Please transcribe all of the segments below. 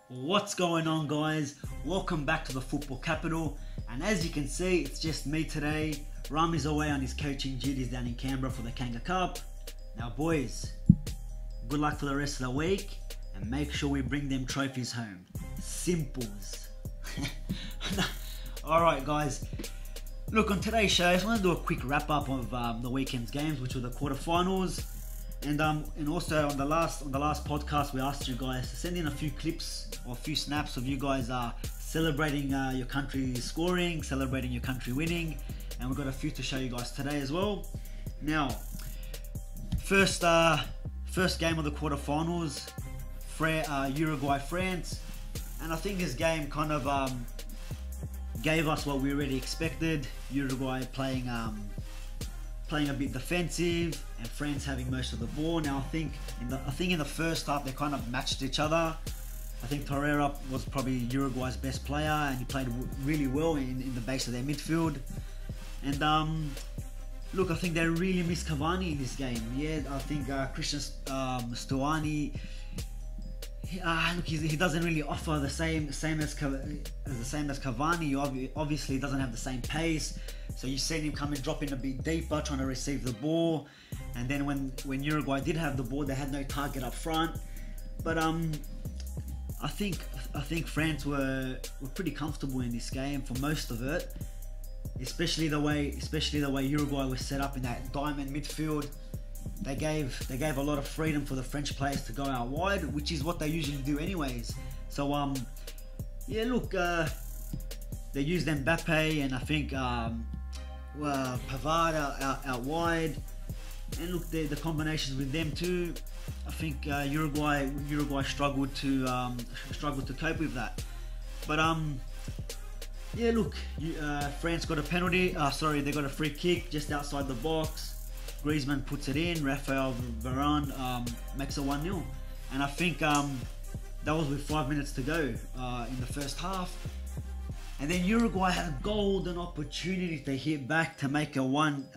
What's going on, guys? Welcome back to the Football Capital, and as you can see, it's just me today. Rami's away on his coaching duties down in Canberra for the Kanga Cup. Now boys, good luck for the rest of the week and make sure we bring them trophies home. Simples. Alright guys, look, on today's show I just want to do a quick wrap up of the weekend's games, which were the quarterfinals. And also on the last podcast, we asked you guys to send in a few clips or a few snaps of you guys celebrating your country scoring, celebrating your country winning, and we've got a few to show you guys today as well. Now, first game of the quarterfinals, Uruguay-France, and I think this game kind of gave us what we already expected. Uruguay playing a bit defensive and France having most of the ball. Now I think in the first half they kind of matched each other. I think Torreira was probably Uruguay's best player and he played really well in the base of their midfield. And look, I think they really missed Cavani in this game. Yeah, I think Christian Stuani, look, he doesn't really offer the same as Cavani. Obviously, he doesn't have the same pace. So you seen him come and drop in a bit deeper, trying to receive the ball. And then when Uruguay did have the ball, they had no target up front. But I think France were pretty comfortable in this game for most of it. Especially the way Uruguay was set up in that diamond midfield. They gave a lot of freedom for the French players to go out wide, which is what they usually do anyways. So yeah, look, they used Mbappe and I think Pavard out wide, and look, the combinations with them too. I think Uruguay struggled to cope with that. But yeah, look, France got a penalty. They got a free kick just outside the box. Griezmann puts it in. Rafael Varane makes it 1-0, and I think that was with 5 minutes to go in the first half. And then Uruguay had a golden opportunity to hit back to make a one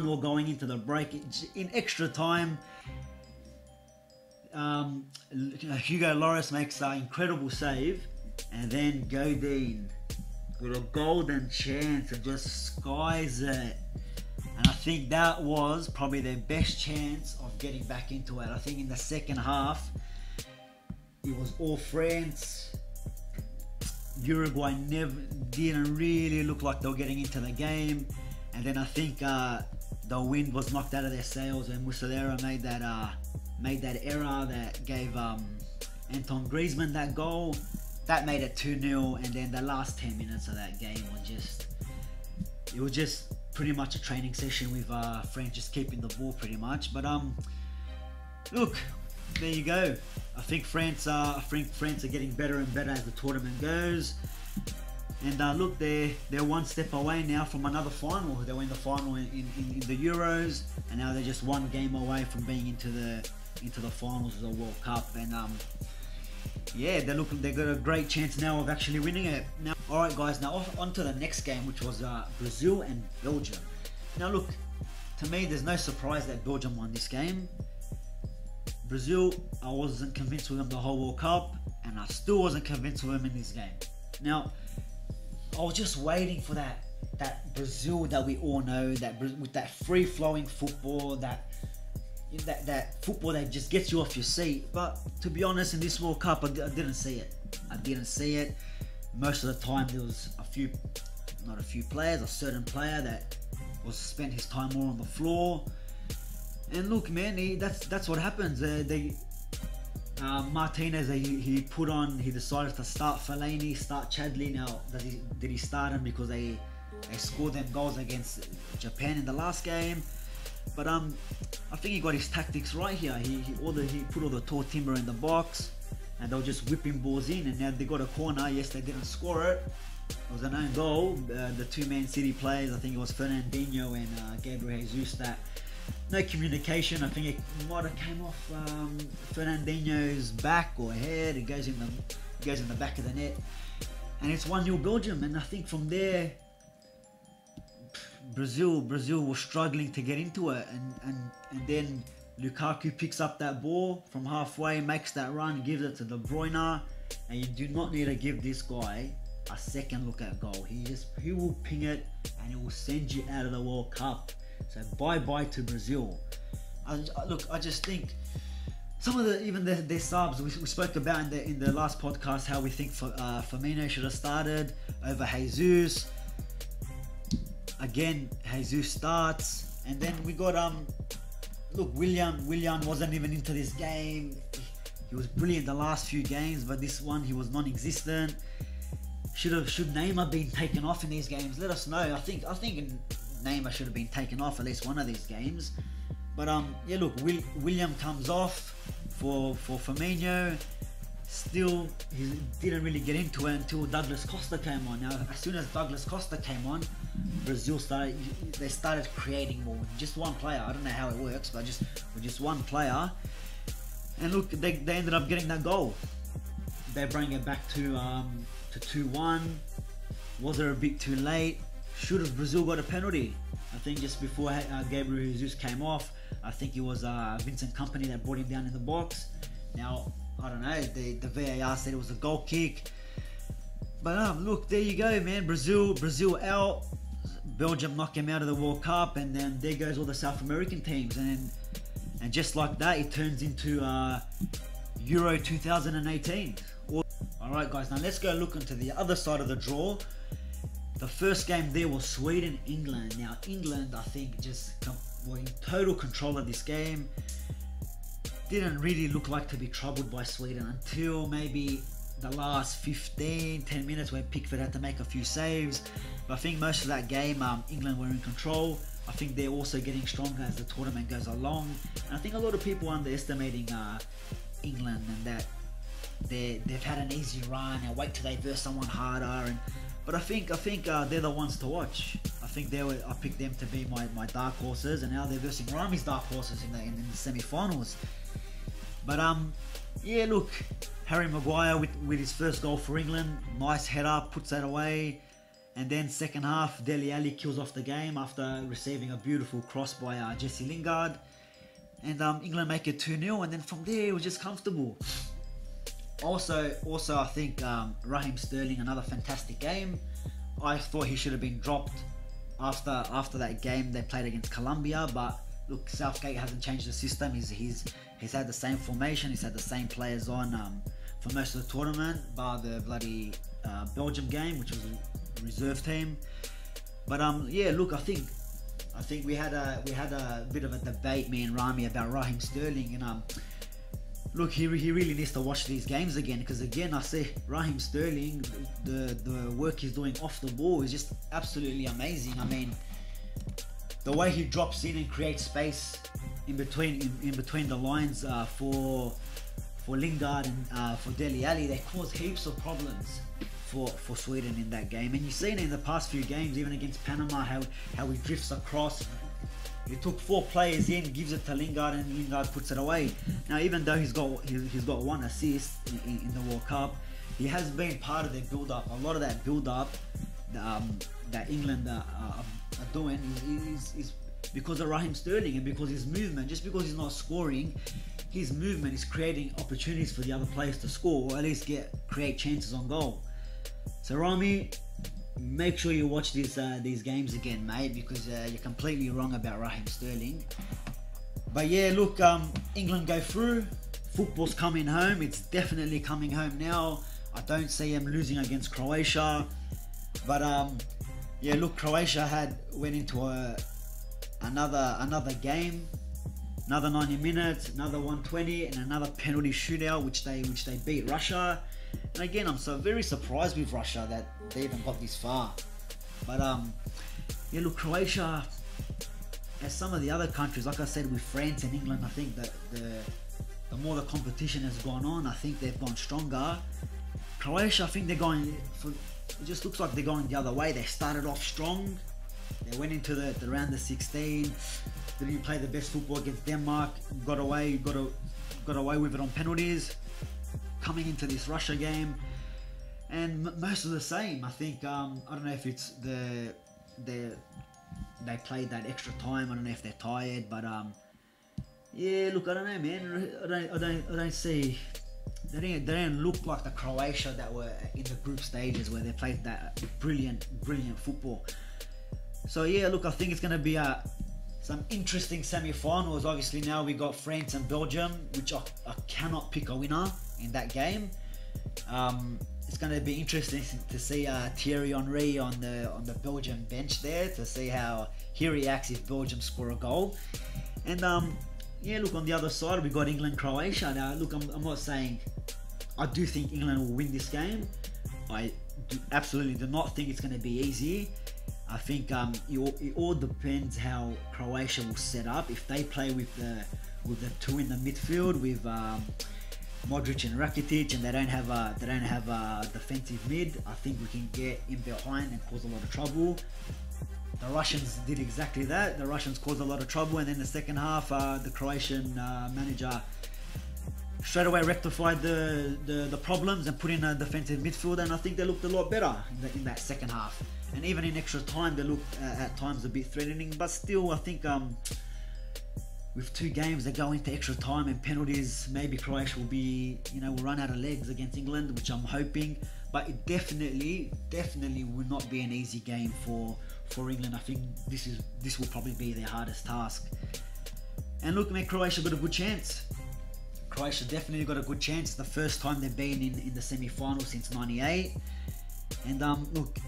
or going into the break in extra time. Hugo Lloris makes an incredible save, and then Godin with a golden chance and just skies it. And I think that was probably their best chance of getting back into it. I think in the second half, it was all France. Uruguay didn't really look like they were getting into the game. And then I think the wind was knocked out of their sails and Muslera made that error that gave Antoine Griezmann that goal. That made it 2-0, and then the last 10 minutes of that game was just pretty much a training session with France just keeping the ball pretty much. But look, there you go. I think France are getting better and better as the tournament goes. And look, they're one step away now from another final. They were in the final in the Euros, and now they're just one game away from being into the finals of the World Cup. And yeah, they got a great chance now of actually winning it. Now, all right, guys. Now on to the next game, which was Brazil and Belgium. Now, look, to me, there's no surprise that Belgium won this game. Brazil, I wasn't convinced with them the whole World Cup, and I still wasn't convinced with them in this game. Now, I was just waiting for that Brazil that we all know, with that free-flowing football, that football that just gets you off your seat. But to be honest, in this World Cup, I didn't see it. Most of the time, there was not a few players, a certain player that spent his time more on the floor. And look, man, that's what happens. Martinez, he decided to start Fellaini, start Chadli. Now, did he start him because they scored them goals against Japan in the last game? But I think he got his tactics right here. He put all the tall timber in the box, and they were just whipping balls in. And now they got a corner. Yes, they didn't score it. It was an own goal. The two Man City players, I think it was Fernandinho and Gabriel Jesus, that no communication. I think it might have came off Fernandinho's back or head. It goes in the back of the net, and it's 1-0 Belgium. And I think from there, Brazil was struggling to get into it, and then Lukaku picks up that ball from halfway, makes that run, gives it to De Bruyne, and you do not need to give this guy a second look at goal. He will ping it and he will send you out of the World Cup. So bye to Brazil. I just think some of their subs we spoke about in the last podcast, how we think Firmino should have started over Jesus. Again, Jesus starts, and then we got Willian wasn't even into this game. He was brilliant the last few games, but this one he was non-existent. Should Neymar been taken off in these games? Let us know. I think Neymar should have been taken off at least one of these games. But yeah, look, William comes off for Firmino. Still, he didn't really get into it until Douglas Costa came on. Now, as soon as Douglas Costa came on, Brazil started creating more with just one player. I don't know how it works, but with just one player. And look, they ended up getting that goal. They bring it back to 2-1. Was it a bit too late? Should have Brazil got a penalty? I think just before Gabriel Jesus came off, I think it was Vincent Kompany that brought him down in the box. Now, I don't know, the VAR said it was a goal kick. But look, there you go, man. Brazil out. Belgium knock him out of the World Cup, and then there goes all the South American teams. And just like that, it turns into Euro 2018. Alright guys, now let's go look into the other side of the draw. The first game there was Sweden-England. Now England, I think, just were in total control of this game. Didn't really look like to be troubled by Sweden until maybe the last 10 minutes when Pickford had to make a few saves. But I think most of that game, England were in control. I think they're also getting stronger as the tournament goes along. And I think a lot of people are underestimating England, and that they've had an easy run and wait till they verse someone harder. But I think they're the ones to watch. I picked them to be my dark horses, and now they're versing Rami's dark horses in the semi-finals. But yeah, look, Harry Maguire with his first goal for England, nice header, puts that away. And then second half, Dele Alli kills off the game after receiving a beautiful cross by Jesse Lingard. And England make it 2-0, and then from there it was just comfortable. Also I think Raheem Sterling, another fantastic game. I thought he should have been dropped after that game they played against Colombia, but look, Southgate hasn't changed the system. He's had the same formation, he's had the same players on for most of the tournament, bar the bloody Belgium game, which was a reserve team. But yeah, look, I think we had a bit of a debate, me and Rami, about Raheem Sterling, and look, he really needs to watch these games again, because again, I say Raheem Sterling, the work he's doing off the ball is just absolutely amazing. I mean, the way he drops in and creates space in between the lines for Lingard and for Dele Alli, they cause heaps of problems for Sweden in that game. And you've seen it in the past few games, even against Panama, how he drifts across. He took 4 players in, gives it to Lingard, and Lingard puts it away. Now, even though he's got 1 assist in the World Cup, he has been part of their build-up. A lot of that build-up that England are doing is because of Raheem Sterling, and because his movement. Just because he's not scoring, his movement is creating opportunities for the other players to score, or at least create chances on goal. So Rami, make sure you watch these games again, mate, because you're completely wrong about Raheem Sterling. But yeah, look, England go through. Football's coming home. It's definitely coming home now. I don't see them losing against Croatia. But yeah, look, Croatia went into another game, another 90 minutes, another 120, and another penalty shootout, which they beat Russia. And again, I'm very surprised with Russia that they even got this far. But yeah, look, Croatia, as some of the other countries, like I said, with France and England, I think that the more the competition has gone on, I think they've gone stronger. Croatia, I think they're going it just looks like they're going the other way. They started off strong. They went into the round of 16. Didn't play the best football against Denmark. Got away with it on penalties. Coming into this Russia game, and most of the same. I think I don't know if it's the they played that extra time. I don't know if they're tired, but yeah, look, I don't know, man. I don't see. They didn't look like the Croatia that were in the group stages where they played that brilliant football. So yeah, look, I think it's gonna be some interesting semi-finals. Obviously now we got France and Belgium, which I cannot pick a winner in that game. It's going to be interesting to see Thierry Henry on the Belgian bench there, to see how he reacts if Belgium score a goal. And yeah, look, on the other side we got England, Croatia. Now look, I'm not saying I do think England will win this game. I absolutely do not think it's going to be easy. I think it all depends how Croatia will set up. If they play with the two in the midfield with Modric and Rakitic, and they don't have a defensive mid, I think we can get in behind and cause a lot of trouble. The Russians did exactly that. The Russians caused a lot of trouble, and then the second half, the Croatian manager straight away rectified the problems and put in a defensive midfielder, and I think they looked a lot better in that second half. And even in extra time, they looked at times a bit threatening, but still, I think with 2 games that go into extra time and penalties, maybe Croatia will run out of legs against England, which I'm hoping. But it definitely will not be an easy game for England. I think this will probably be their hardest task. And look, man, Croatia got a good chance. Croatia definitely got a good chance. It's the first time they've been in the semi-final since '98. And look,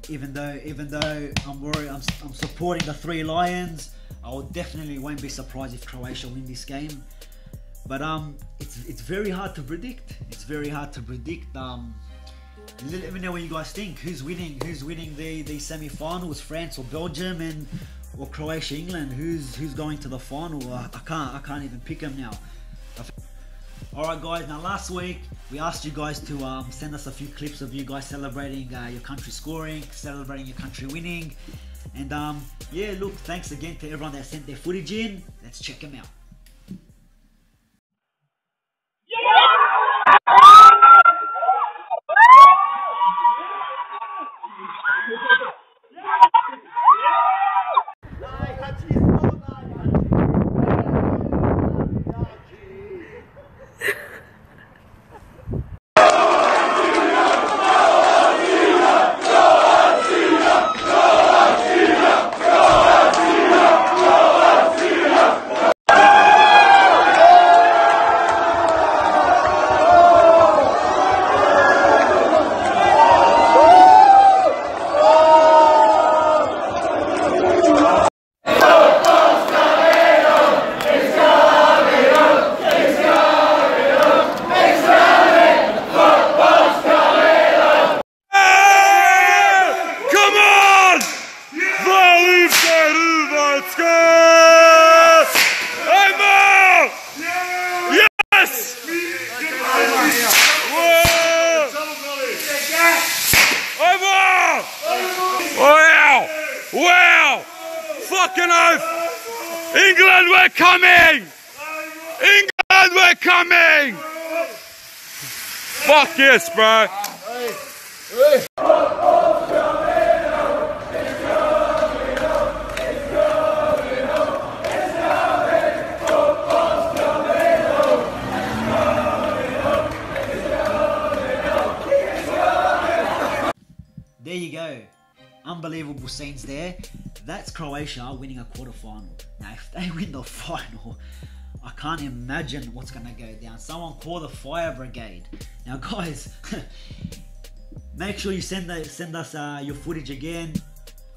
even though I'm worried, I'm supporting the 3 Lions. I won't be surprised if Croatia win this game. But it's very hard to predict. It's very hard to predict. Let me know what you guys think. Who's winning the semi-finals? France or Belgium, or Croatia, England? Who's going to the final? I can't even pick them now. Alright guys, now last week we asked you guys to send us a few clips of you guys celebrating your country scoring, celebrating your country winning. And yeah, look, thanks again to everyone that sent their footage in. Let's check them out. Wow! Fucking oath! England, we're coming! England, we're coming! Fuck yes, bro! There you go. Unbelievable scenes there. That's Croatia winning a quarter-final. Now, if they win the final, I can't imagine what's going to go down. Someone call the fire brigade. Now, guys, make sure you send us your footage again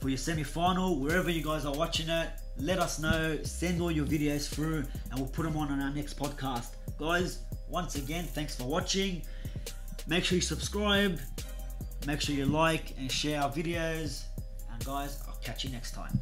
for your semi-final. Wherever you guys are watching it, let us know. Send all your videos through, and we'll put them on our next podcast. Guys, once again, thanks for watching. Make sure you subscribe. Make sure you like and share our videos. And guys, I'll catch you next time.